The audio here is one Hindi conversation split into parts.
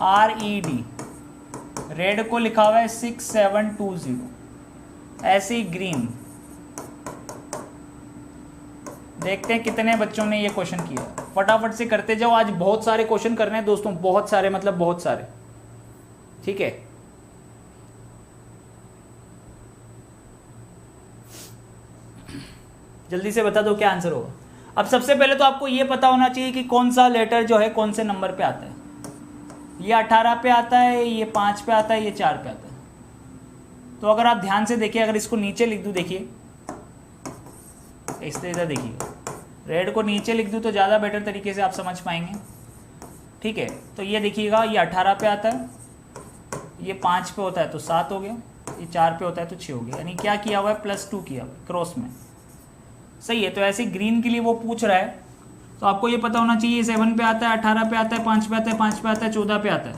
RED, रेड को लिखा हुआ है 6720, ऐसे ही ग्रीन। देखते हैं कितने बच्चों ने ये क्वेश्चन किया, फटाफट से करते जाओ। आज बहुत सारे क्वेश्चन करने हैं दोस्तों, बहुत सारे, मतलब बहुत सारे, ठीक है। जल्दी से बता दो क्या आंसर होगा। अब सबसे पहले तो आपको ये पता होना चाहिए कि कौन सा लेटर जो है कौन से नंबर पे आता है। ये 18 पे आता है, ये 5 पे आता है, ये 4 पे आता है। तो अगर आप ध्यान से देखिए, अगर इसको नीचे लिख दूं, देखिए इस तरह देखिए, रेड को नीचे लिख दूं तो ज़्यादा बेटर तरीके से आप समझ पाएंगे, ठीक है। तो ये देखिएगा, ये 18 पे आता है, ये 5 पे होता है तो 7 हो गया, ये 4 पे होता है तो 6 हो गया, यानी क्या किया हुआ है, +2 किया हुआ है क्रॉस में, सही है। तो ऐसे ग्रीन के लिए वो पूछ रहा है, तो आपको ये पता होना चाहिए 7 पे आता है, 18 पे आता है, 5 पे आता है, 5 पे आता है, 14 पे आता है।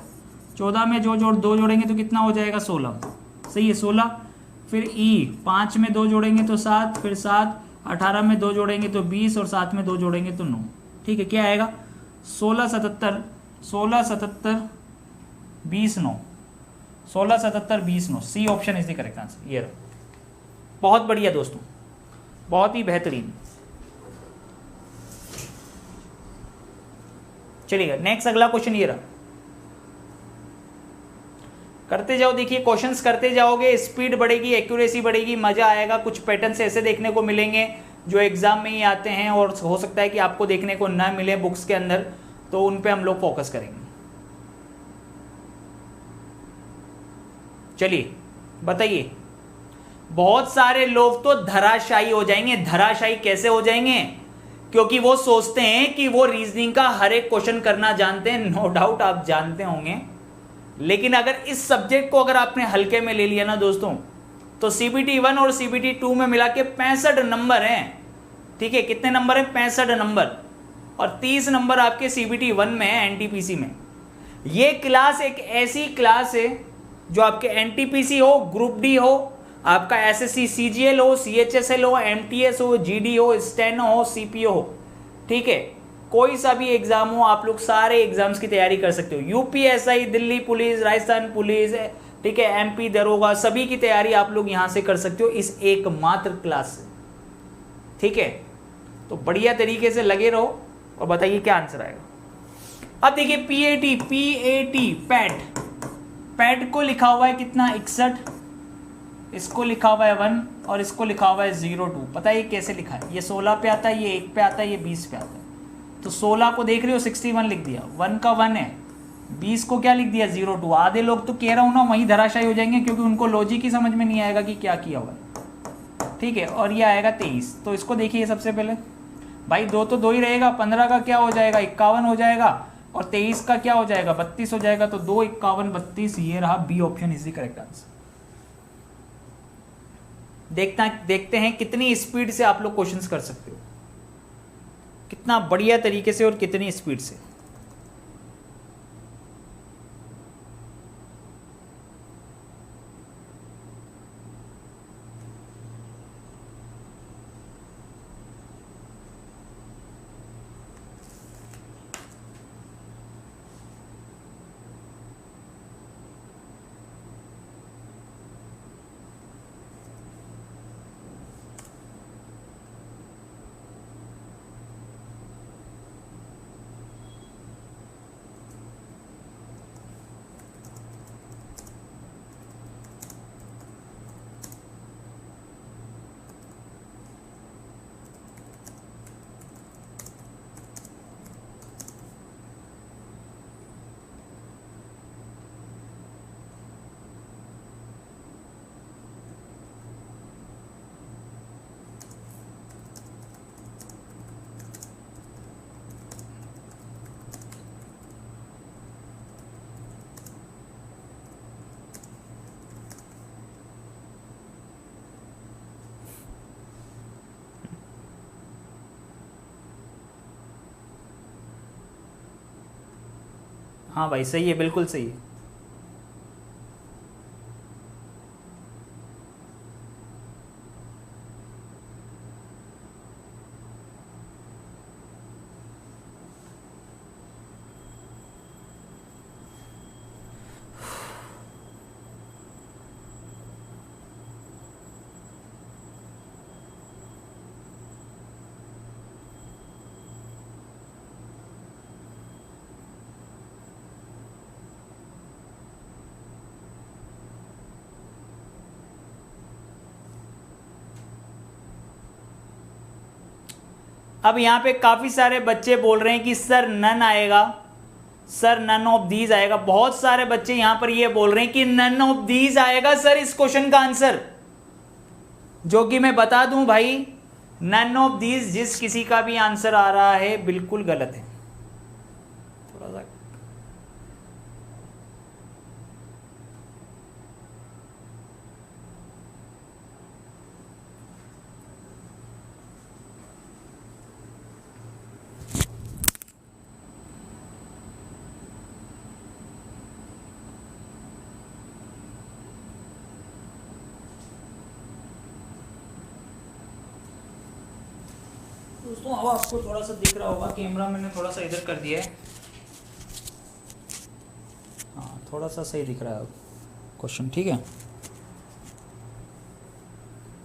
14 में दो जोड़ेंगे तो कितना हो जाएगा, 16, सही है 16। फिर ई 5 में 2 जोड़ेंगे तो 7, फिर 7, 18 में 2 जोड़ेंगे तो 20, और 7 में 2 जोड़ेंगे तो 9, ठीक है। क्या आएगा, 16 77 20 9, 16 77 20 9, C option is the correct answer. ये रहा, बहुत बढ़िया दोस्तों, बहुत ही बेहतरीन। चलिएगा नेक्स्ट, अगला क्वेश्चन ये रहा, करते जाओ। देखिए क्वेश्चंस करते जाओगे, स्पीड बढ़ेगी, एक्यूरेसी बढ़ेगी, मजा आएगा। कुछ पैटर्न्स ऐसे देखने को मिलेंगे जो एग्जाम में ही आते हैं, और हो सकता है कि आपको देखने को ना मिले बुक्स के अंदर, तो उन पे हम लोग फोकस करेंगे। चलिए बताइए। बहुत सारे लोग तो धराशायी हो जाएंगे। धराशायी कैसे हो जाएंगे, क्योंकि वो सोचते हैं कि वो रीजनिंग का हर एक क्वेश्चन करना जानते हैं। नो डाउट आप जानते होंगे, लेकिन अगर इस सब्जेक्ट को अगर आपने हल्के में ले लिया ना दोस्तों, तो CBT 1 और CBT 2 में मिला के 65 नंबर हैं, ठीक है। कितने नंबर हैं, 65 नंबर, और 30 नंबर आपके CBT 1 में है, NTPC में। ये क्लास एक ऐसी क्लास है जो आपके NTPC हो, ग्रुप डी हो, आपका SSC CGL हो, CHSL हो, MTS हो, GD हो, स्टेनो हो, CPO हो, ठीक है। कोई सा भी एग्जाम हो, आप लोग सारे एग्जाम्स की तैयारी कर सकते हो। UPSI, Delhi police, Rajasthan police, ठीक है, MP दरोगा, सभी की तैयारी आप लोग यहां से कर सकते हो इस एकमात्र क्लास से, ठीक है। तो बढ़िया तरीके से लगे रहो और बताइए क्या आंसर आएगा। अब देखिए पैट, पैट को लिखा हुआ है कितना, 61, इसको लिखा हुआ है 1, और इसको लिखा हुआ है 02। पता है ये कैसे लिखा है, ये 16 पे आता है, ये 1 पे आता है, ये 20 पे आता है। तो 16 को देख रहे हो 61 लिख दिया, 1 का 1 है, 20 को क्या लिख दिया, 02। आधे लोग तो कह रहा हूं ना वहीं धराशायी हो जाएंगे, क्योंकि उनको लॉजिक ही समझ में नहीं आएगा कि क्या किया हुआ, ठीक है। और ये आएगा 23। तो इसको देखिए सबसे पहले, भाई 2 तो 2 ही रहेगा, 15 का क्या हो जाएगा, 51 हो जाएगा, और 23 का क्या हो जाएगा, 32 हो जाएगा। तो 2 51 32, ये रहा B option is the correct answer. देखते हैं कितनी स्पीड से आप लोग क्वेश्चंस कर सकते हो, कितना बढ़िया तरीके से और कितनी स्पीड से। हाँ भाई सही है, बिल्कुल सही है। अब यहाँ पे काफ़ी सारे बच्चे बोल रहे हैं कि सर नन आएगा, सर नन ऑफ दीज आएगा। बहुत सारे बच्चे यहाँ पर ये बोल रहे हैं कि नन ऑफ दीज आएगा सर इस क्वेश्चन का आंसर, जो कि मैं बता दूं भाई, नन ऑफ दीज जिस किसी का भी आंसर आ रहा है बिल्कुल गलत है। थोड़ा सा दोस्तों, अब आपको थोड़ा सा दिख रहा होगा, कैमरा मैंने थोड़ा सा इधर कर दिया है। हाँ, थोड़ा सा सही दिख रहा है क्वेश्चन, ठीक है।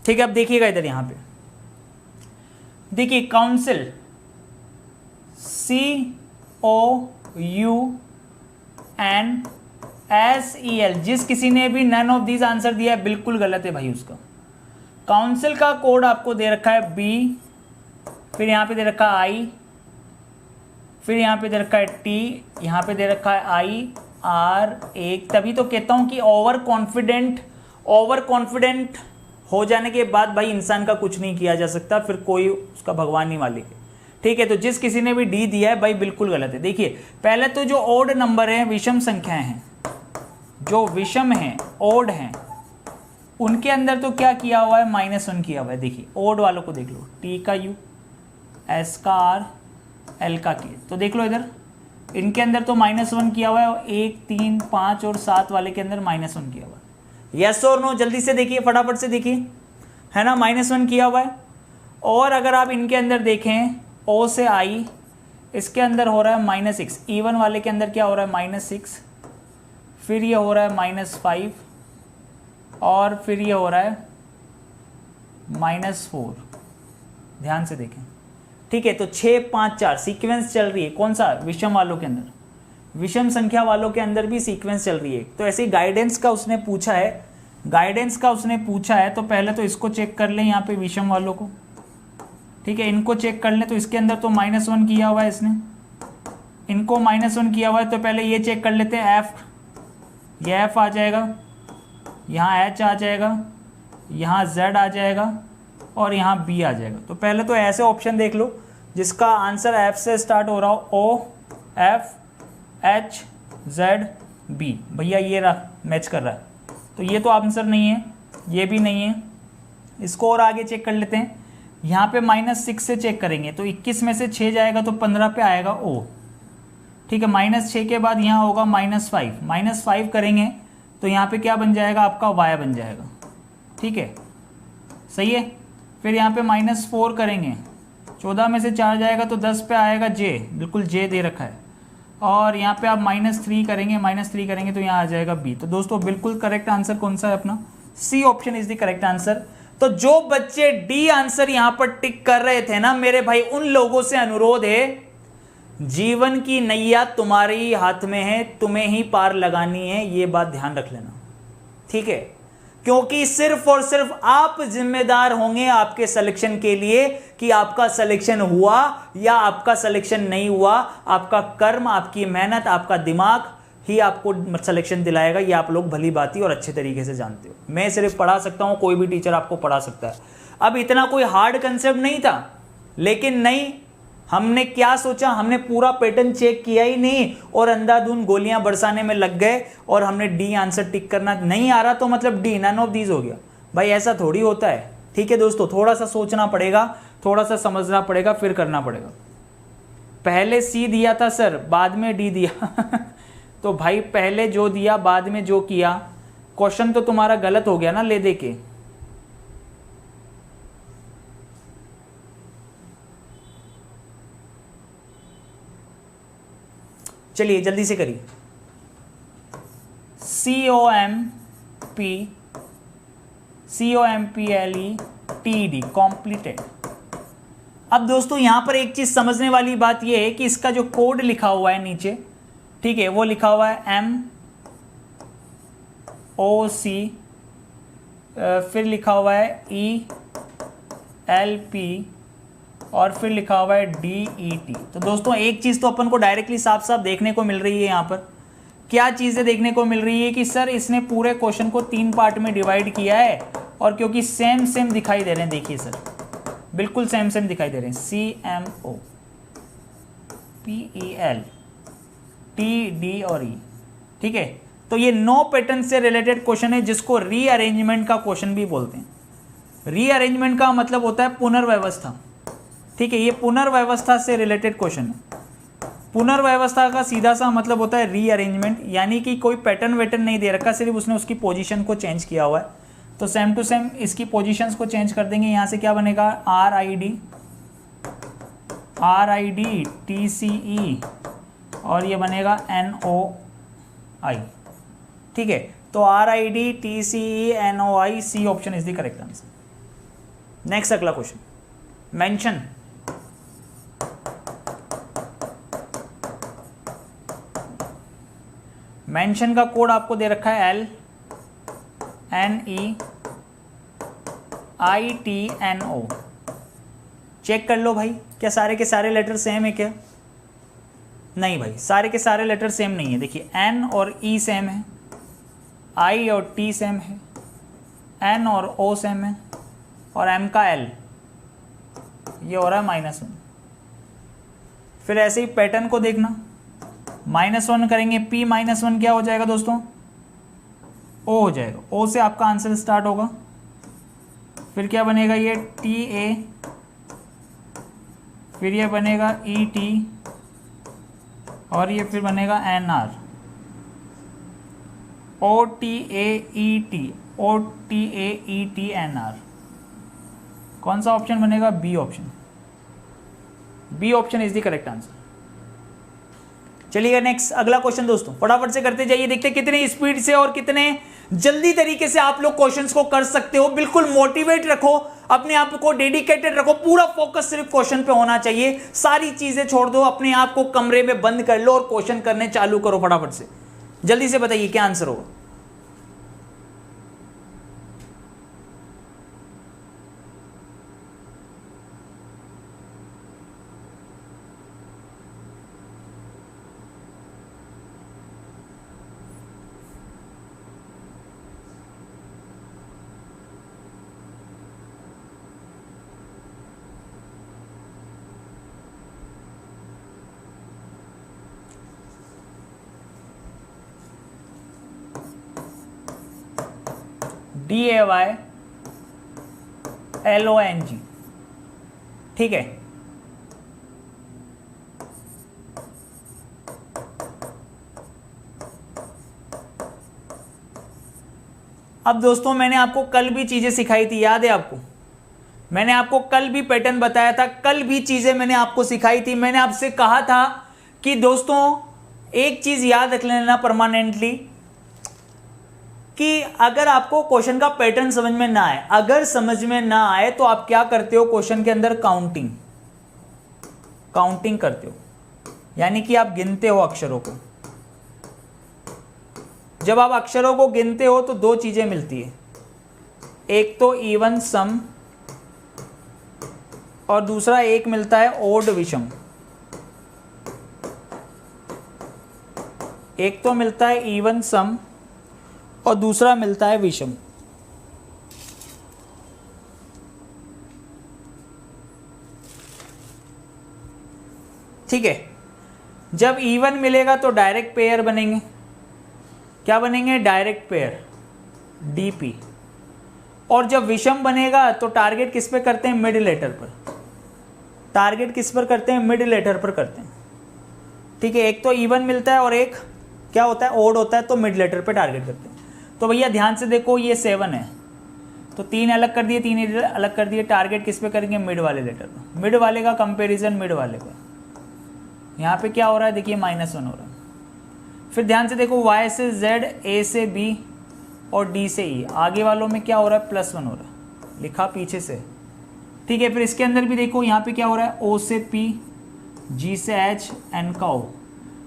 ठीक है, अब देखिएगा इधर, यहाँ पे देखिए, काउंसिल COUNSEL, जिस किसी ने भी नन ऑफ दीज आंसर दिया है बिल्कुल गलत है भाई उसका। काउंसिल का कोड आपको दे रखा है B, फिर यहाँ पे दे रखा है I, फिर यहाँ पे दे रखा है T, यहाँ पे दे रखा है IR1। तभी तो कहता हूँ कि ओवर कॉन्फिडेंट हो जाने के बाद भाई इंसान का कुछ नहीं किया जा सकता, फिर कोई उसका भगवान नहीं मालिक है, ठीक है। तो जिस किसी ने भी D दिया है भाई बिल्कुल गलत है। देखिए, पहले तो जो ओड नंबर है, विषम संख्याएं हैं, जो विषम हैं, ओड हैं, उनके अंदर तो क्या किया हुआ है, -1 किया हुआ है। देखिए, ओड वालों को देख लो, T का U, S का R, L का K, तो देख लो इधर, इनके अंदर तो -1 किया हुआ है, और 1, 3, 5 और 7 वाले के अंदर -1 किया हुआ है। यस और नो, जल्दी से देखिए, फटाफट से देखिए, है ना, -1 किया हुआ है। और अगर आप इनके अंदर देखें, O से I, इसके अंदर हो रहा है -6, E1 वाले के अंदर क्या हो रहा है, -6, फिर ये हो रहा है -5, और फिर ये हो रहा है -4। ध्यान से देखें, ठीक है। तो 6, 5, 4 सीक्वेंस चल रही है, कौन सा, विषम वालों के अंदर, विषम संख्या वालों के अंदर भी सीक्वेंस चल रही है। तो ऐसे गाइडेंस का उसने पूछा है, तो पहले तो इसको चेक कर लें, यहाँ पे विषम वालों को, ठीक है, इनको चेक कर लें। तो इसके अंदर तो -1 किया हुआ है इसने, इनको -1 किया हुआ है, तो पहले ये चेक कर लेते हैं, F, ये F आ जाएगा, यहाँ H आ जाएगा, यहाँ Z आ जाएगा, और यहाँ B आ जाएगा। तो पहले तो ऐसे ऑप्शन देख लो जिसका आंसर F से स्टार्ट हो रहा हो, O, F, H, Z, B, भैया ये रहा, मैच कर रहा है, तो ये तो आंसर नहीं है, ये भी नहीं है। इसको और आगे चेक कर लेते हैं, यहाँ पे -6 से चेक करेंगे, तो 21 में से 6 जाएगा तो 15 पे आएगा O, ठीक है। -6 के बाद यहाँ होगा -5 करेंगे तो यहाँ पे क्या बन जाएगा, आपका Y बन जाएगा, ठीक है, सही है। फिर यहाँ पे -4 करेंगे, 14 में से 4 जाएगा तो 10 पे आएगा J, बिल्कुल J दे रखा है। और यहाँ पे आप -3 करेंगे तो यहाँ आ जाएगा B। तो दोस्तों बिल्कुल करेक्ट आंसर कौन सा है अपना, C option is the correct answer. तो जो बच्चे D आंसर यहाँ पर टिक कर रहे थे ना मेरे भाई, उन लोगों से अनुरोध है, जीवन की नैया तुम्हारे ही हाथ में है, तुम्हें ही पार लगानी है, ये बात ध्यान रख लेना, ठीक है। क्योंकि सिर्फ और सिर्फ आप जिम्मेदार होंगे आपके सिलेक्शन के लिए, कि आपका सिलेक्शन हुआ या आपका सिलेक्शन नहीं हुआ। आपका कर्म, आपकी मेहनत, आपका दिमाग ही आपको सिलेक्शन दिलाएगा, ये आप लोग भली बाती और अच्छे तरीके से जानते हो। मैं सिर्फ पढ़ा सकता हूं, कोई भी टीचर आपको पढ़ा सकता है। अब इतना कोई हार्ड कंसेप्ट नहीं था, लेकिन नहीं, हमने क्या सोचा, हमने पूरा पैटर्न चेक किया ही नहीं और अंधाधुंध गोलियां बरसाने में लग गए, और हमने डी आंसर टिक करना नहीं आ रहा तो मतलब डी, नन ऑफ दीज हो गया। भाई ऐसा थोड़ी होता है, ठीक है दोस्तों, थोड़ा सा सोचना पड़ेगा, थोड़ा सा समझना पड़ेगा, फिर करना पड़ेगा। पहले सी दिया था सर, बाद में डी दिया तो भाई पहले जो दिया बाद में जो किया, क्वेश्चन तो तुम्हारा गलत हो गया ना ले दे के। चलिए जल्दी से करिए। COMPLETED completed. अब दोस्तों यहां पर एक चीज समझने वाली बात यह है कि इसका जो कोड लिखा हुआ है नीचे, ठीक है, वो लिखा हुआ है MOC, फिर लिखा हुआ है ELP और फिर लिखा हुआ है DET। तो दोस्तों एक चीज़ तो अपन को डायरेक्टली साफ साफ देखने को मिल रही है यहाँ पर। क्या चीज़ें देखने को मिल रही है कि सर इसने पूरे क्वेश्चन को 3 पार्ट में डिवाइड किया है, और क्योंकि सेम सेम दिखाई दे रहे हैं, देखिए सर बिल्कुल सेम सेम दिखाई दे रहे हैं, CMO PEL TD और E, ठीक है। तो ये 9 पैटर्न से रिलेटेड क्वेश्चन है जिसको रीअरेंजमेंट का क्वेश्चन भी बोलते हैं। रीअरेंजमेंट का मतलब होता है पुनर्व्यवस्था, ठीक है। ये पुनर्व्यवस्था से रिलेटेड क्वेश्चन है। पुनर्व्यवस्था का सीधा सा मतलब होता है रीअरेंजमेंट, यानी कि कोई पैटर्न वेटर्न नहीं दे रखा, सिर्फ उसने उसकी पोजीशन को चेंज किया हुआ है। तो सेम टू सेम इसकी पोजीशंस को चेंज कर देंगे। यहाँ से क्या बनेगा, RID TCE और ये बनेगा NOI, ठीक है। तो RID TCE NOI, C option is the correct answer. Next अगला क्वेश्चन, मेंशन। मेंशन का कोड आपको दे रखा है LNEITNO। चेक कर लो भाई, क्या सारे के सारे लेटर सेम है क्या? नहीं भाई, सारे के सारे लेटर सेम नहीं है। देखिए N और E सेम है, I और T सेम है, N और O सेम है, और M का L ये हो रहा है -1। फिर ऐसे ही पैटर्न को देखना, -1 करेंगे, P -1 क्या हो जाएगा दोस्तों, O हो जाएगा। O से आपका आंसर स्टार्ट होगा। फिर क्या बनेगा, ये TA, फिर ये बनेगा ET, और ये फिर बनेगा NR, OTAETNR। कौन सा ऑप्शन बनेगा, B option. B option is the correct answer. चलिए नेक्स्ट अगला क्वेश्चन दोस्तों, फटाफट से करते जाइए, देखते कितनी स्पीड से और कितने जल्दी तरीके से आप लोग क्वेश्चंस को कर सकते हो। बिल्कुल मोटिवेट रखो अपने आप को, डेडिकेटेड रखो, पूरा फोकस सिर्फ क्वेश्चन पे होना चाहिए। सारी चीजें छोड़ दो, अपने आप को कमरे में बंद कर लो और क्वेश्चन करने चालू करो। फटाफट से जल्दी से बताइए क्या आंसर होगा। DAYLONG, ठीक है। अब दोस्तों मैंने आपको कल भी चीजें सिखाई थी, याद है आपको? मैंने आपको कल भी पैटर्न बताया था, कल भी चीजें मैंने आपको सिखाई थी। मैंने आपसे कहा था कि दोस्तों एक चीज याद रख लेना परमानेंटली, कि अगर आपको क्वेश्चन का पैटर्न समझ में ना आए, अगर समझ में ना आए तो आप क्या करते हो, क्वेश्चन के अंदर काउंटिंग करते हो, यानी कि आप गिनते हो अक्षरों को। जब आप अक्षरों को गिनते हो तो 2 चीजें मिलती है, एक तो इवन सम और दूसरा एक मिलता है ओड विषम। एक तो मिलता है इवन सम और दूसरा मिलता है विषम। ठीक है, जब इवन मिलेगा तो डायरेक्ट पेयर बनेंगे। क्या बनेंगे, डायरेक्ट पेयर DP। और जब विषम बनेगा तो टारगेट किस पे करते हैं, मिड लेटर पर। टारगेट किस पर करते हैं, मिड लेटर पर करते हैं। ठीक है, एक तो इवन मिलता है और एक क्या होता है, ओड होता है, तो मिड लेटर पे टारगेट करते हैं। तो भैया ध्यान से देखो, ये 7 है तो 3 अलग कर दिए, 3 अलग कर दिए, टारगेट किस पे करेंगे, मिड वाले लेटर पर। मिड वाले का कंपैरिजन मिड वाले पर। यहाँ पे क्या हो रहा है, देखिए -1 हो रहा है। फिर ध्यान से देखो, Y से Z, A से B और D से E, आगे वालों में क्या हो रहा है, +1 हो रहा है, लिखा पीछे से। ठीक है, फिर इसके अंदर भी देखो यहाँ पे क्या हो रहा है, O से P, G से H, N का O।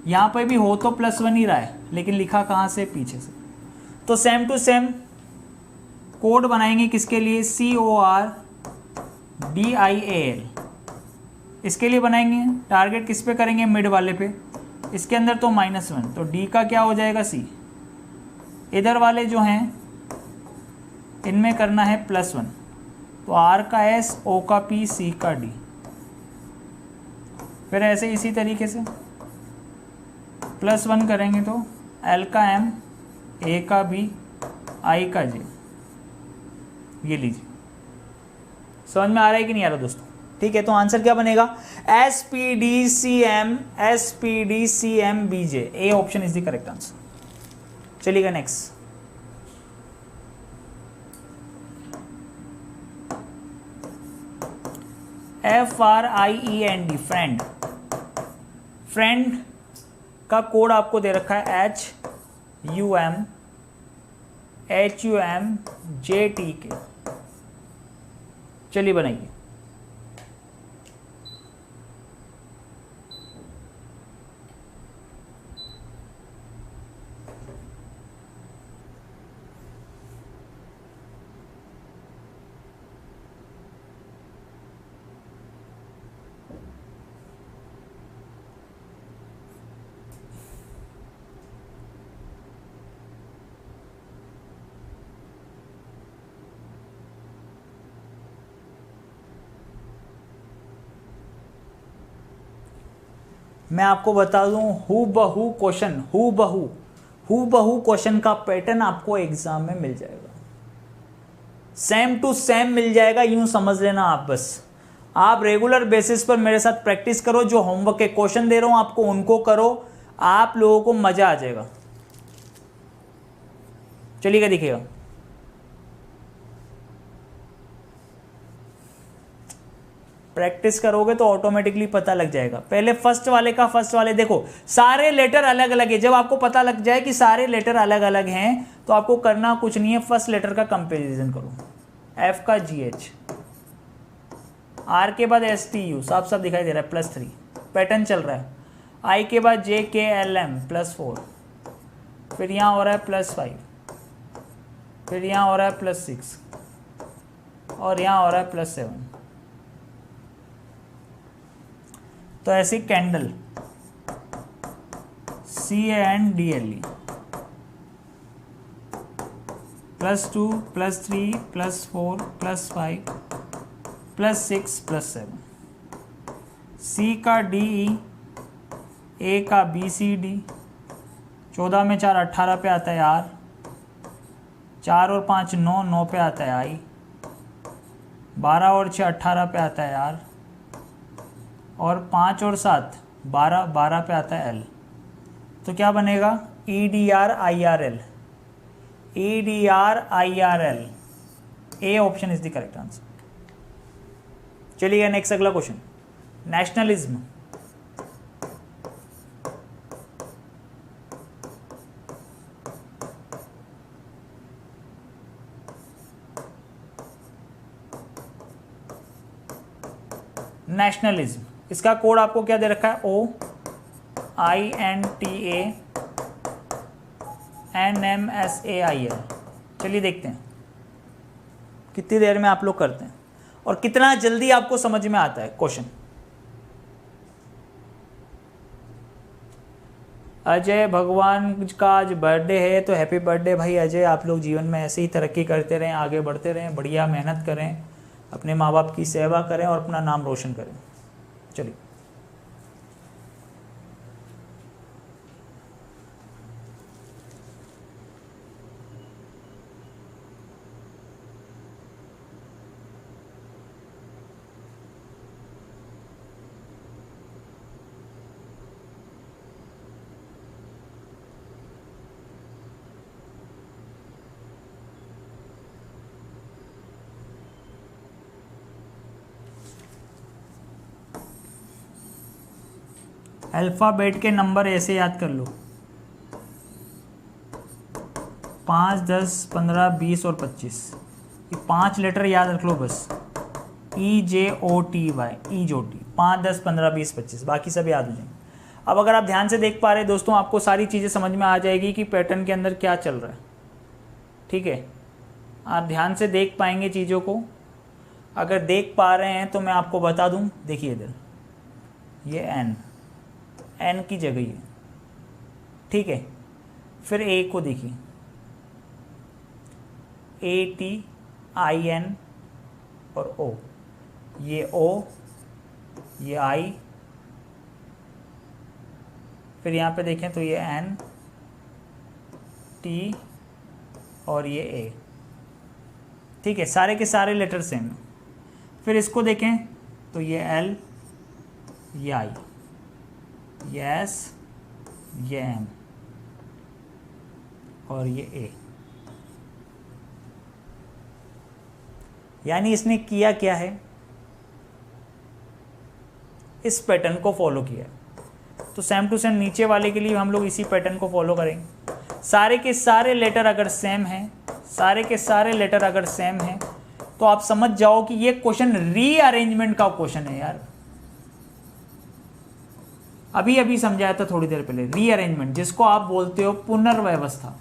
यहाँ पे भी हो तो +1 ही रहा है, लेकिन लिखा कहाँ से, पीछे से। तो सेम टू सेम कोड बनाएंगे किसके लिए, CORDIAL, इसके लिए बनाएंगे, टारगेट किस पे करेंगे, मिड वाले पे। इसके अंदर तो -1, तो डी का क्या हो जाएगा, सी। इधर वाले जो हैं इनमें करना है +1, तो आर का एस, ओ का पी, सी का डी। फिर ऐसे इसी तरीके से +1 करेंगे तो एल का एम, ए का बी, आई का जे। ये लीजिए, समझ में आ रहा है कि नहीं आ रहा दोस्तों? ठीक है, तो आंसर क्या बनेगा, S P D C M, S P D C M B J. A option is the correct answer. चलिएगा नेक्स्ट। FRIEND, friend. फ्रेंड का कोड आपको दे रखा है HUMJTK। चलिए बनाइए। मैं आपको बता दूं, हू बहू क्वेश्चन का पैटर्न आपको एग्जाम में मिल जाएगा, सेम टू सेम मिल जाएगा, यूं समझ लेना आप। बस आप रेगुलर बेसिस पर मेरे साथ प्रैक्टिस करो, जो होमवर्क के क्वेश्चन दे रहा हूं आपको उनको करो, आप लोगों को मजा आ जाएगा। चलिएगा देखिएगा। प्रैक्टिस करोगे तो ऑटोमेटिकली पता लग जाएगा। पहले फर्स्ट वाले देखो, सारे लेटर अलग अलग है। जब आपको पता लग जाए कि सारे लेटर अलग अलग हैं तो आपको करना कुछ नहीं है, फर्स्ट लेटर का कंपैरिजन करो। एफ का GH, आर के बाद STU, साफ साफ दिखाई दे रहा है, +3 पैटर्न चल रहा है। आई के बाद JKLM +4, फिर यहाँ हो रहा है +5, फिर यहाँ हो रहा है +6 और यहाँ हो रहा है +7। तो ऐसी कैंडल CANDLE +2 +3 +4 +5 +6 +7, C का DE, A का BCD, 14 में 4 18 पे आता है R, 4 और 5 9, 9 पे आता है I, 12 और 6 18 पे आता है R, और 5 और 7 12, 12 पे आता है L। तो क्या बनेगा, EDRIRL, EDRIRL। A option is the correct answer. चलिए नेक्स्ट अगला क्वेश्चन, नेशनलिज्म। नेशनलिज्म, इसका कोड आपको क्या दे रखा है, OINTANMSAIL। चलिए देखते हैं कितनी देर में आप लोग करते हैं और कितना जल्दी आपको समझ में आता है क्वेश्चन। अजय भगवान का आज बर्थडे है, तो हैप्पी बर्थडे भाई अजय। आप लोग जीवन में ऐसे ही तरक्की करते रहें, आगे बढ़ते रहें, बढ़िया मेहनत करें, अपने माँ बाप की सेवा करें और अपना नाम रोशन करें। चलिए अल्फ़ाबेट के नंबर ऐसे याद कर लो, 5 10 15 20 और 25। ये 5 लेटर याद रख लो बस, EJOTY, EJOT, 5 10 15 20 25, बाकी सब याद हो जाएंगे। अब अगर आप ध्यान से देख पा रहे हैं दोस्तों, आपको सारी चीज़ें समझ में आ जाएगी कि पैटर्न के अंदर क्या चल रहा है। ठीक है, आप ध्यान से देख पाएंगे चीज़ों को। अगर देख पा रहे हैं तो मैं आपको बता दूं, देखिए इधर ये एन, एन की जगह ये, ठीक है। फिर ए को देखिए, ATIN और O, ये O, ये I, फिर यहाँ पे देखें तो ये N, T और ये A, ठीक है। सारे के सारे लेटर सेम हैं। फिर इसको देखें तो ये L, ये I, ये S, ये M और ये A। यानी इसने किया क्या है, इस पैटर्न को फॉलो किया। तो सेम टू सेम नीचे वाले के लिए हम लोग इसी पैटर्न को फॉलो करेंगे। सारे के सारे लेटर अगर सेम हैं, सारे के सारे लेटर अगर सेम हैं, तो आप समझ जाओ कि ये क्वेश्चन रीअरेंजमेंट का क्वेश्चन है यार। अभी अभी समझाया था थोड़ी देर पहले, रीअरेंजमेंट जिसको आप बोलते हो पुनर्व्यवस्था।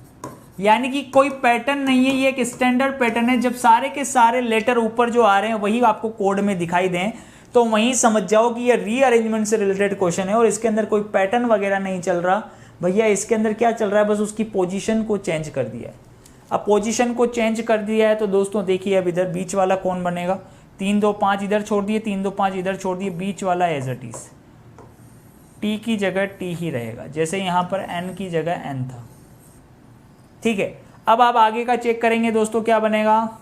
यानी कि कोई पैटर्न नहीं है, ये एक स्टैंडर्ड पैटर्न है। जब सारे के सारे लेटर ऊपर जो आ रहे हैं वही आपको कोड में दिखाई दें, तो वहीं समझ जाओ कि ये रीअरेंजमेंट से रिलेटेड क्वेश्चन है और इसके अंदर कोई पैटर्न वगैरह नहीं चल रहा भैया। इसके अंदर क्या चल रहा है, बस उसकी पोजीशन को चेंज कर दिया है। अब पोजीशन को चेंज कर दिया है तो दोस्तों देखिए, अब इधर बीच वाला कौन बनेगा, 3 2 5 इधर छोड़ दिए, 3 2 5 इधर छोड़ दिए, बीच वाला एज इट इज टी की जगह टी ही रहेगा, जैसे यहाँ पर एन की जगह एन था, ठीक है। अब आप आगे का चेक करेंगे दोस्तों, क्या बनेगा,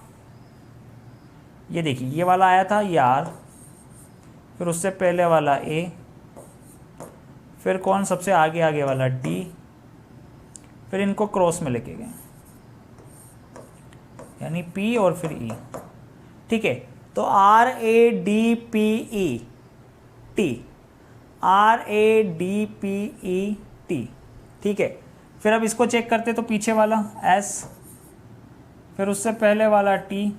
ये देखिए ये वाला आया था ये आर, फिर उससे पहले वाला ए, फिर कौन सबसे आगे आगे वाला डी, फिर इनको क्रॉस में लेके गए यानी पी और फिर ई, ठीक है। तो RADPE टी, RADPE टी, ठीक है। फिर अब इसको चेक करते तो पीछे वाला एस, फिर उससे पहले वाला टी,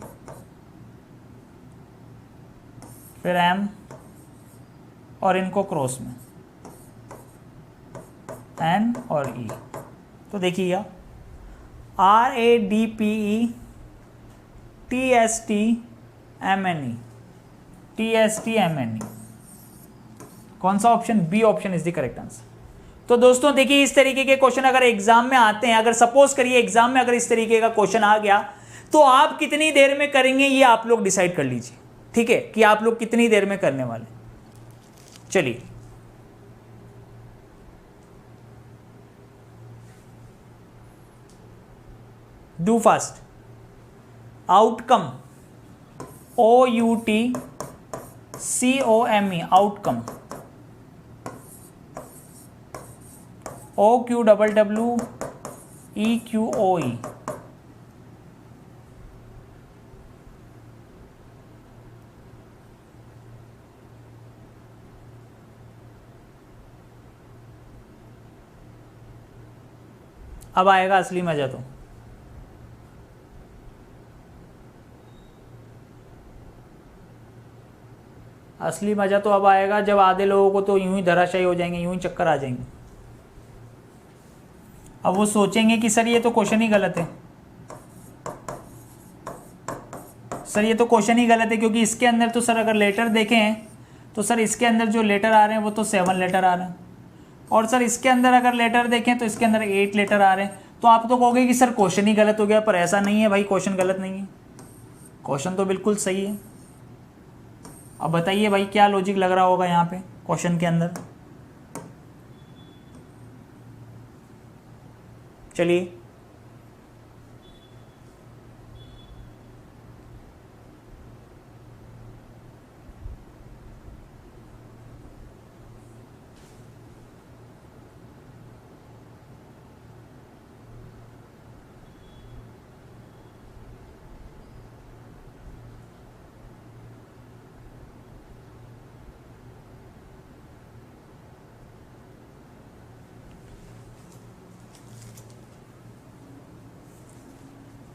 फिर एम और इनको क्रॉस में एन और ई। तो देखिए RADPE TSTMNE, TSTMNE, कौन सा option, B option is the correct answer. तो दोस्तों देखिए, इस तरीके के क्वेश्चन अगर एग्जाम में आते हैं, अगर सपोज करिए एग्जाम में अगर इस तरीके का क्वेश्चन आ गया, तो आप कितनी देर में करेंगे ये आप लोग डिसाइड कर लीजिए, ठीक है, कि आप लोग कितनी देर में करने वाले। चलिए do fast. Outcome, OUTCOME, outcome, OQWWEQOE, अब आएगा असली मजा। तो असली मजा तो अब आएगा जब आधे लोगों को तो यूं ही धराशायी हो जाएंगे, यूं ही चक्कर आ जाएंगे। अब वो सोचेंगे कि सर ये तो क्वेश्चन ही गलत है, सर ये तो क्वेश्चन ही गलत है, क्योंकि इसके अंदर तो सर अगर लेटर देखें तो सर इसके अंदर जो लेटर आ रहे हैं वो तो 7 लेटर आ रहे हैं, और सर इसके अंदर अगर लेटर देखें तो इसके अंदर 8 लेटर आ रहे हैं। तो आप तो कहोगे कि सर क्वेश्चन ही गलत हो गया, पर ऐसा नहीं है भाई, क्वेश्चन गलत नहीं है, क्वेश्चन तो बिल्कुल सही है। अब बताइए भाई क्या लॉजिक लग रहा होगा यहाँ पे क्वेश्चन के अंदर। चलिए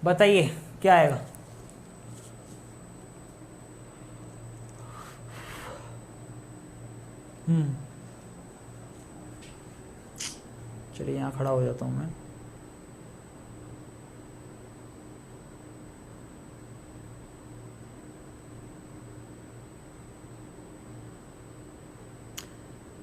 बताइए क्या आएगा। चलिए यहाँ खड़ा हो जाता हूँ मैं।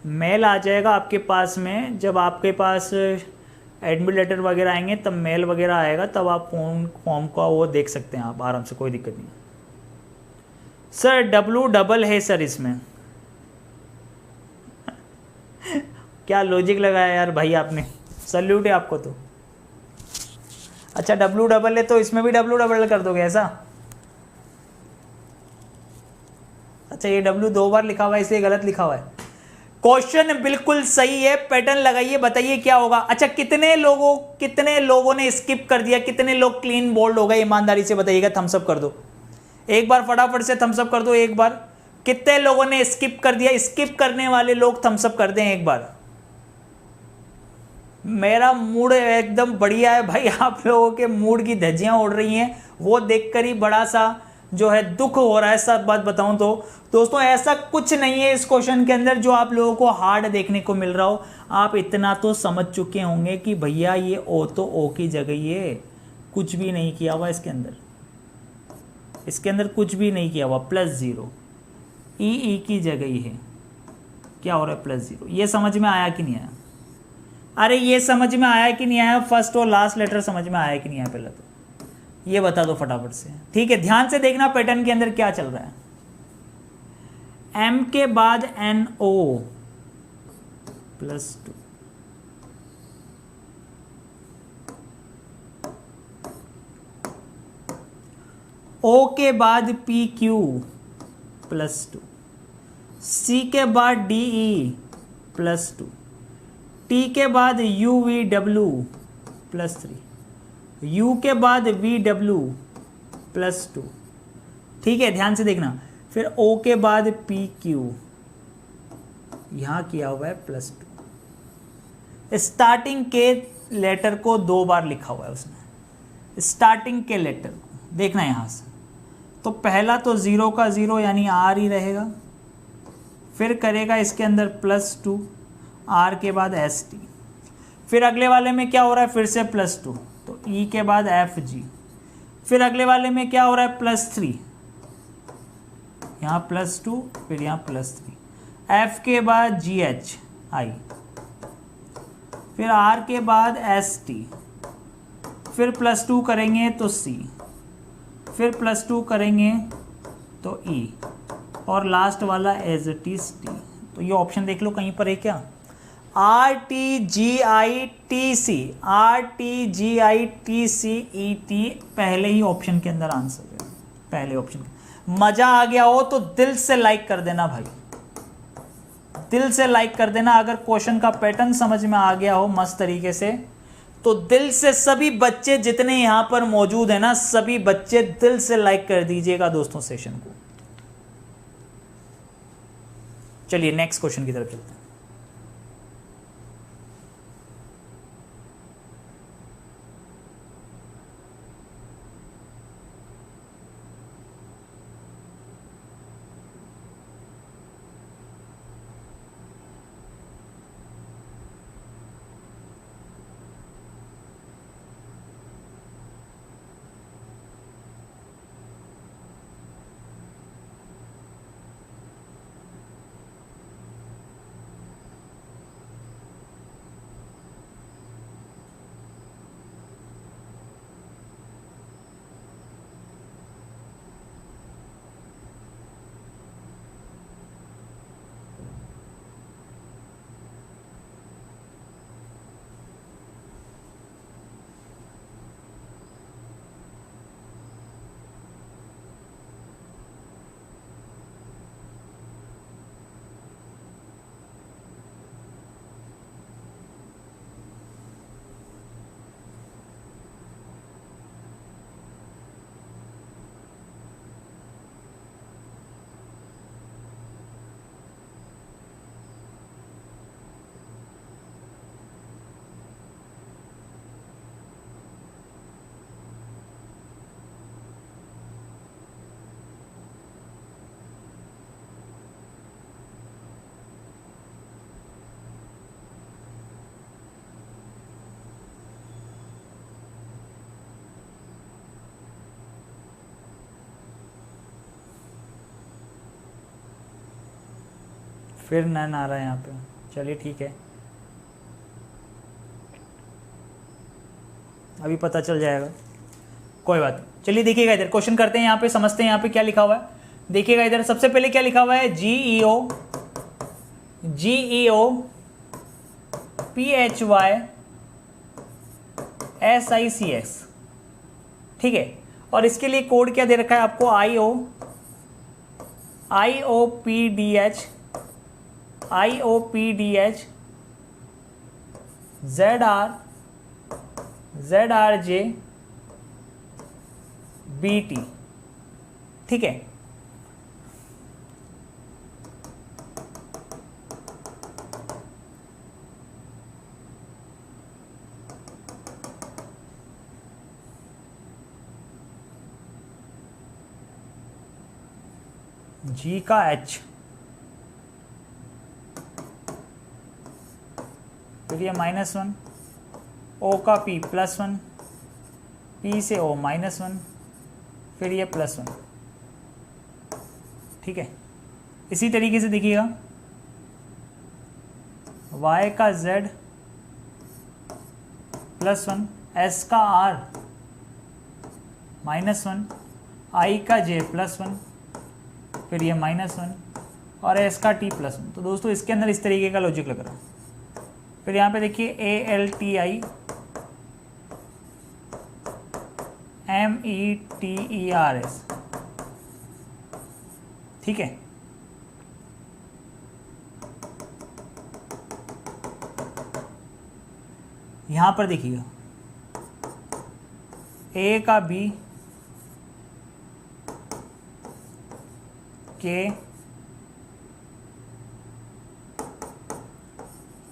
मेल आ जाएगा आपके पास में, जब आपके पास एडमिट लेटर वगैरह आएंगे तब मेल वगैरह आएगा, तब आप फॉर्म का वो देख सकते हैं आप आराम से, कोई दिक्कत नहीं। सर डब्लू डबल है सर इसमें। क्या लॉजिक लगाया यार भाई आपने, सल्यूट है आपको तो। अच्छा डब्लू डबल है तो इसमें भी डब्लू डबल कर दोगे ऐसा? अच्छा ये डब्लू 2 बार लिखा हुआ है इसलिए गलत लिखा हुआ है। क्वेश्चन बिल्कुल सही है, पैटर्न लगाइए, बताइए क्या होगा। अच्छा कितने लोगों ने स्किप कर दिया, कितने लोग क्लीन बोल्ड हो गए, ईमानदारी से बताइएगा, थम्स अप कर दो एक बार, फटाफट से थम्स अप कर दो एक बार। कितने लोगों ने स्किप कर दिया? स्किप करने वाले लोग थम्स अप कर दें एक बार। मेरा मूड एकदम बढ़िया है भाई, आप लोगों के मूड की धज्जियां उड़ रही हैं, वो देखकर ही बड़ा सा जो है दुख हो रहा है। सब बात बताऊं तो दोस्तों ऐसा कुछ नहीं है इस क्वेश्चन के अंदर जो आप लोगों को हार्ड देखने को मिल रहा हो। आप इतना तो समझ चुके होंगे कि भैया ये ओ तो ओ की जगह ही है, कुछ भी नहीं किया हुआ इसके अंदर कुछ भी नहीं किया हुआ। +0 ई की जगह ही है, क्या हो रहा है +0। ये समझ में आया कि नहीं आया? अरे ये समझ में आया कि नहीं आया? फर्स्ट और लास्ट लेटर समझ में आया कि नहीं आया पहले तो ये बता दो फटाफट से। ठीक है ध्यान से देखना पैटर्न के अंदर क्या चल रहा है। M के बाद NO +2, O के बाद PQ +2, C के बाद DE +2, T के बाद UVW +3, U के बाद VW +2। ठीक है ध्यान से देखना। फिर O के बाद PQ यहां किया हुआ है +2। स्टार्टिंग के लेटर को 2 बार लिखा हुआ है उसने, स्टार्टिंग के लेटर को देखना यहां से। तो पहला तो 0 का 0 यानी R ही रहेगा, फिर करेगा इसके अंदर +2, R के बाद ST, फिर अगले वाले में क्या हो रहा है फिर से +2, तो E के बाद FG, फिर अगले वाले में क्या हो रहा है +3, यहाँ +2, फिर यहाँ +3, F के बाद GH I, फिर R के बाद ST, फिर +2 करेंगे तो C, फिर +2 करेंगे तो E, और लास्ट वाला एज इट इज T। तो ये ऑप्शन देख लो कहीं पर है क्या? RTGITC, RTGITCET पहले ही ऑप्शन के अंदर आंसर है, पहले ऑप्शन। मजा आ गया हो तो दिल से लाइक कर देना भाई, दिल से लाइक कर देना। अगर क्वेश्चन का पैटर्न समझ में आ गया हो मस्त तरीके से तो दिल से सभी बच्चे जितने यहां पर मौजूद हैं ना, सभी बच्चे दिल से लाइक कर दीजिएगा दोस्तों सेशन को। चलिए नेक्स्ट क्वेश्चन की तरफ चलते हैं। फिर नन आ रहा है यहाँ पे। चलिए ठीक है, अभी पता चल जाएगा, कोई बात नहीं। चलिए देखिएगा इधर क्वेश्चन करते हैं, यहाँ पे समझते हैं यहाँ पे क्या लिखा हुआ है। देखिएगा इधर सबसे पहले क्या लिखा हुआ है, GEO PHY SICS, ठीक है। और इसके लिए कोड क्या दे रखा है आपको, IOPDH ZRJ BT, ठीक है। G का H, फिर ये -1, O का P +1, P से O -1, फिर ये +1, ठीक है। इसी तरीके से देखिएगा Y का Z +1, S का R -1, I का J +1, फिर ये -1 और S का T +1। तो दोस्तों इसके अंदर इस तरीके का लॉजिक लग रहा है। फिर यहाँ पे देखिए ALTI METERS, ठीक है। यहाँ पर देखिएगा A का B, K,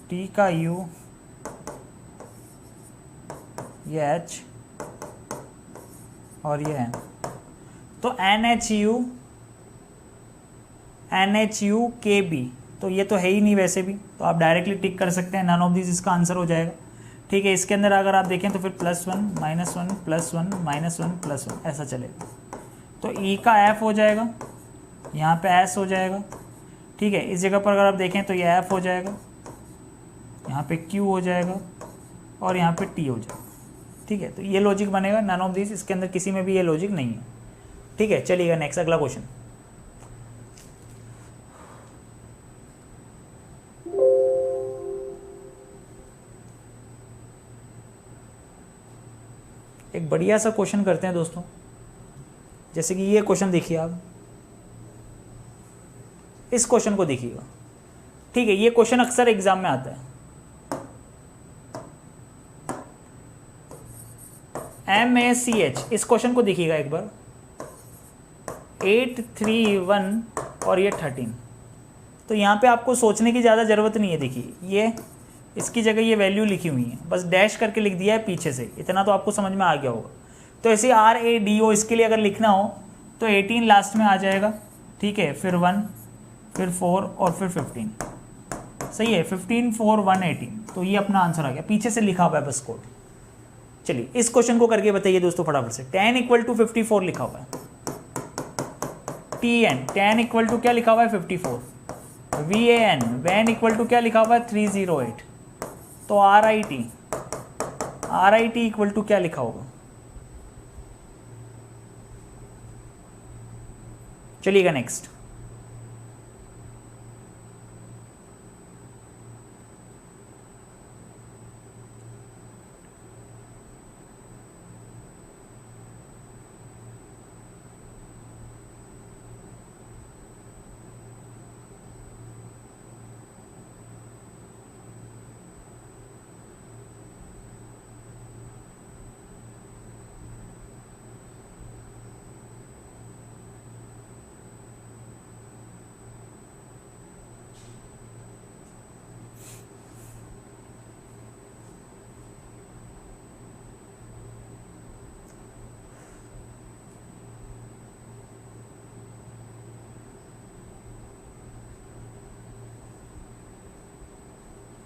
T का U, ये H और ये है। तो NHU KB, तो ये तो है ही नहीं वैसे भी, तो आप डायरेक्टली टिक कर सकते हैं, नन ऑफ दिस इसका आंसर हो जाएगा, ठीक है। इसके अंदर अगर आप देखें तो फिर +1 -1 +1 -1 +1 ऐसा चलेगा। तो E का F हो जाएगा, यहाँ पे S हो जाएगा, ठीक है। इस जगह पर अगर आप देखें तो ये F हो जाएगा, यहाँ पे Q हो जाएगा और यहाँ पे T हो जाएगा, ठीक है। तो ये लॉजिक बनेगा, नन ऑफ दिस, इसके अंदर किसी में भी ये लॉजिक नहीं है, ठीक है। चलिएगा नेक्स्ट, अगला क्वेश्चन। एक बढ़िया सा क्वेश्चन करते हैं दोस्तों, जैसे कि ये क्वेश्चन देखिए आप, इस क्वेश्चन को देखिएगा, ठीक है। ये क्वेश्चन अक्सर एग्जाम में आता है। MACH, इस क्वेश्चन को देखिएगा एक बार, 8 3 1 और ये 13। तो यहाँ पे आपको सोचने की ज़्यादा ज़रूरत नहीं है। देखिए ये इसकी जगह ये वैल्यू लिखी हुई है, बस डैश करके लिख दिया है पीछे से, इतना तो आपको समझ में आ गया होगा। तो ऐसे RADO इसके लिए अगर लिखना हो तो 18 लास्ट में आ जाएगा, ठीक है। फिर 1, फिर 4 और फिर 15, सही है। 15 4 1 18, तो ये अपना आंसर आ गया, पीछे से लिखा हुआ है बस कोड। चलिए इस क्वेश्चन को करके बताइए दोस्तों फटाफट से। 10 = 54 लिखा हुआ है, TN 10 = क्या लिखा हुआ है 54, VAN वैन = क्या लिखा हुआ है 308। तो RIT = क्या लिखा होगा, चलिएगा नेक्स्ट।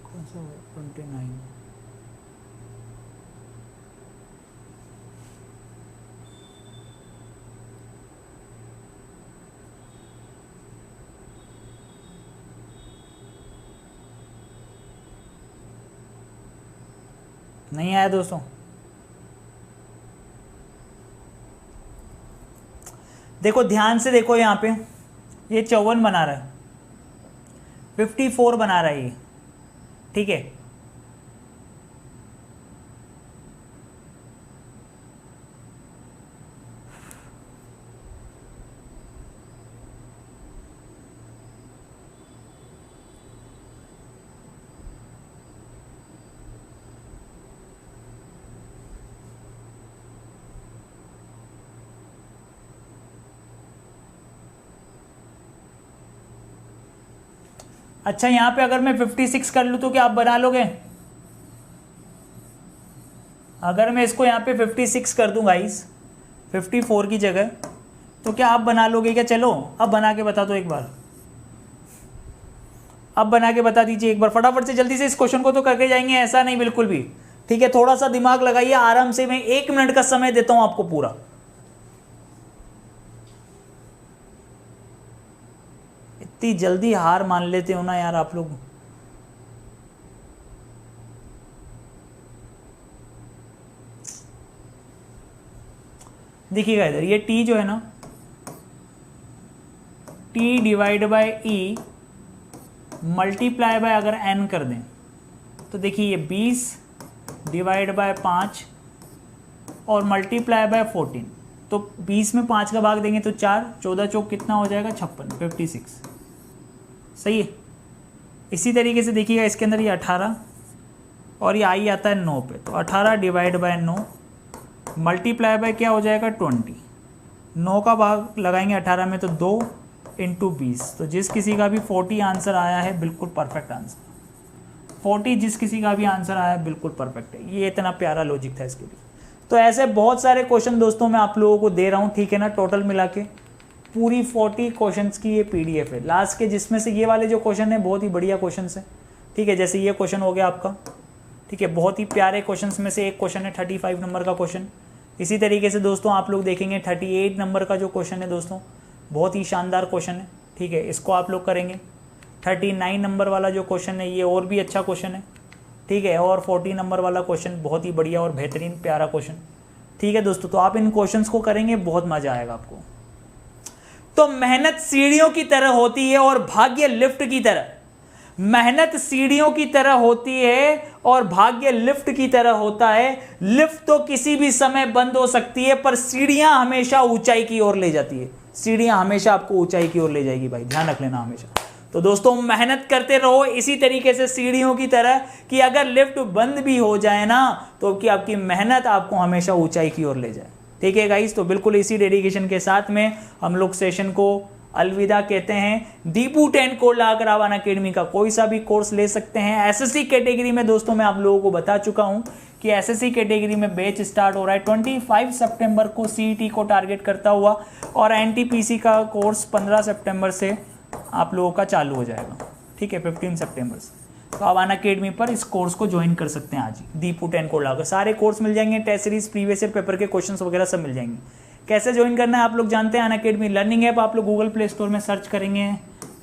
कौन सा 29, नहीं आया दोस्तों? देखो ध्यान से देखो, यहाँ पे ये 54 बना रहा है, 54 बना रहा है ये, ठीक है। अच्छा यहाँ पे अगर मैं 56 कर लूँ तो क्या आप बना लोगे? अगर मैं इसको यहाँ पे 56 कर दूँ गाइस 54 की जगह, तो क्या आप बना लोगे क्या? चलो अब बना के बता दो एक बार, अब बना के बता दीजिए एक बार फटाफट से, जल्दी से इस क्वेश्चन को तो करके जाएंगे, ऐसा नहीं बिल्कुल भी, ठीक है। थोड़ा सा दिमाग लगाइए आराम से, मैं 1 मिनट का समय देता हूं आपको पूरा। इतनी जल्दी हार मान लेते हो ना यार आप लोग। देखिएगा इधर, ये t जो है ना, t divide by e multiply by अगर n कर दें तो देखिए ये 20 डिवाइड बाय 5 और मल्टीप्लाई बाय 14, तो 20 में 5 का भाग देंगे तो 4, 14 चौक कितना हो जाएगा? 56, 56, सही है। इसी तरीके से देखिएगा इसके अंदर ये 18 और ये आई आता है 9 पे, तो 18 डिवाइड बाय 9 मल्टीप्लाई बाय क्या हो जाएगा? 20, 9 का भाग लगाएंगे 18 में तो 2 इंटू 20, तो जिस किसी का भी 40 आंसर आया है बिल्कुल परफेक्ट आंसर, 40 जिस किसी का भी आंसर आया है बिल्कुल परफेक्ट है। ये इतना प्यारा लॉजिक था इसके लिए। तो ऐसे बहुत सारे क्वेश्चन दोस्तों मैं आप लोगों को दे रहा हूँ, ठीक है ना। टोटल मिला के पूरी 40 क्वेश्चंस की ये PDF है लास्ट के, जिसमें से ये वाले जो क्वेश्चन है बहुत ही बढ़िया क्वेश्चन है, ठीक है। जैसे ये क्वेश्चन हो गया आपका, ठीक है, बहुत ही प्यारे क्वेश्चंस में से एक क्वेश्चन है 35 नंबर का क्वेश्चन। इसी तरीके से दोस्तों आप लोग देखेंगे 38 नंबर का जो क्वेश्चन है दोस्तों, बहुत ही शानदार क्वेश्चन है, ठीक है, इसको आप लोग करेंगे। 39 नंबर वाला जो क्वेश्चन है ये और भी अच्छा क्वेश्चन है, ठीक है। और 40 नंबर वाला क्वेश्चन बहुत ही बढ़िया और बेहतरीन प्यारा क्वेश्चन, ठीक है दोस्तों। तो आप इन क्वेश्चंस को करेंगे, बहुत मजा आएगा आपको। तो मेहनत सीढ़ियों की तरह होती है और भाग्य लिफ्ट की तरह। मेहनत सीढ़ियों की तरह होती है और भाग्य लिफ्ट की तरह होता है। लिफ्ट तो किसी भी समय बंद हो सकती है, पर सीढ़ियां हमेशा ऊंचाई की ओर ले जाती है। सीढ़ियां हमेशा आपको ऊंचाई की ओर ले जाएगी भाई, ध्यान रख लेना हमेशा। तो दोस्तों मेहनत करते रहो इसी तरीके से सीढ़ियों की तरह, कि अगर लिफ्ट बंद भी हो जाए ना तो कि आपकी मेहनत आपको हमेशा ऊंचाई की ओर ले जाए, ठीक है गाइस। तो बिल्कुल इसी डेडिकेशन के साथ में हम लोग सेशन को अलविदा कहते हैं। दीपू 10 कोड लगाकर आप अनअकैडमी का कोई सा भी कोर्स ले सकते हैं। एसएससी कैटेगरी में दोस्तों मैं आप लोगों को बता चुका हूं कि एसएससी कैटेगरी में बैच स्टार्ट हो रहा है 25 सितंबर को सीईटी को टारगेट करता हुआ, और एनटीपीसी का कोर्स 15 सितंबर से आप लोगों का चालू हो जाएगा, ठीक है, 15 सितंबर से। तो आप अनअकैडमी पर इस कोर्स को ज्वाइन कर सकते हैं आज ही। दीपू 10 कोड लगाकर सारे कोर्स मिल जाएंगे, test series, previous year paper के क्वेश्चंस वगैरह सब मिल जाएंगे। कैसे ज्वाइन करना है आप लोग जानते हैं। अनअकैडमी लर्निंग ऐप आप लोग गूगल प्ले स्टोर में सर्च करेंगे,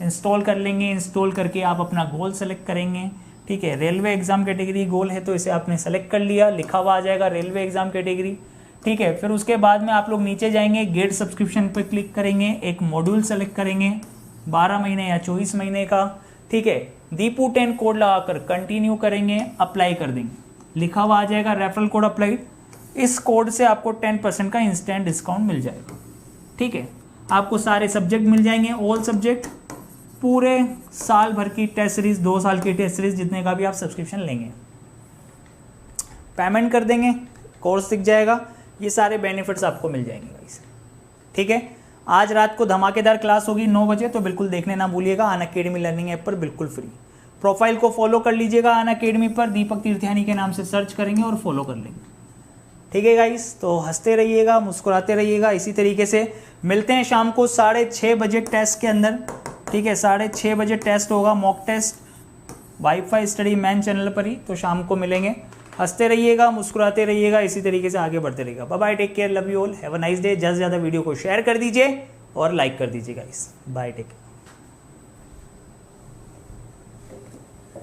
इंस्टॉल कर लेंगे। इंस्टॉल करके आप अपना गोल सेलेक्ट करेंगे, ठीक है। रेलवे एग्जाम कैटेगरी गोल है तो इसे आपने सेलेक्ट कर लिया, लिखा हुआ आ जाएगा रेलवे एग्जाम कैटेगरी, ठीक है। फिर उसके बाद में आप लोग नीचे जाएंगे, गेट सब्सक्रिप्शन पर क्लिक करेंगे, एक मॉड्यूल सेलेक्ट करेंगे 12 महीने या 24 महीने का, ठीक है। दीपू 10 कोड लगाकर कंटिन्यू करेंगे, अप्लाई कर देंगे, लिखा हुआ आ जाएगा रेफरल कोड अप्लाइड। इस कोड से आपको 10% का इंस्टेंट डिस्काउंट मिल जाएगा, ठीक है। आपको सारे सब्जेक्ट मिल जाएंगे, ऑल सब्जेक्ट, पूरे साल भर की टेस्ट सीरीज, 2 साल की टेस्ट सीरीज, जितने का भी आप सब्सक्रिप्शन लेंगे, पेमेंट कर देंगे, कोर्स दिख जाएगा, ये सारे बेनिफिट्स आपको मिल जाएंगे गाइस, ठीक है। आज रात को धमाकेदार क्लास होगी 9 बजे, तो बिल्कुल देखने ना भूलिएगा। अनअकैडमी लर्निंग ऐप पर बिल्कुल फ्री। प्रोफाइल को फॉलो कर लीजिएगा अनअकैडमी पर, दीपक तीर्थयानी के नाम से सर्च करेंगे और फॉलो कर लेंगे, ठीक है गाइस। तो हंसते रहिएगा, मुस्कुराते रहिएगा। इसी तरीके से मिलते हैं शाम को 6:30 बजे टेस्ट के अंदर, ठीक है। 6:30 बजे टेस्ट होगा, mock test, WiFi study main channel पर ही। तो शाम को मिलेंगे, हंसते रहिएगा, मुस्कुराते रहिएगा, इसी तरीके से आगे बढ़ते रहिएगा। Bye bye, take care, love you all, have a nice day. ज़्यादा से ज़्यादा वीडियो को शेयर कर दीजिए और लाइक कर दीजिए गाइस। Bye, take care.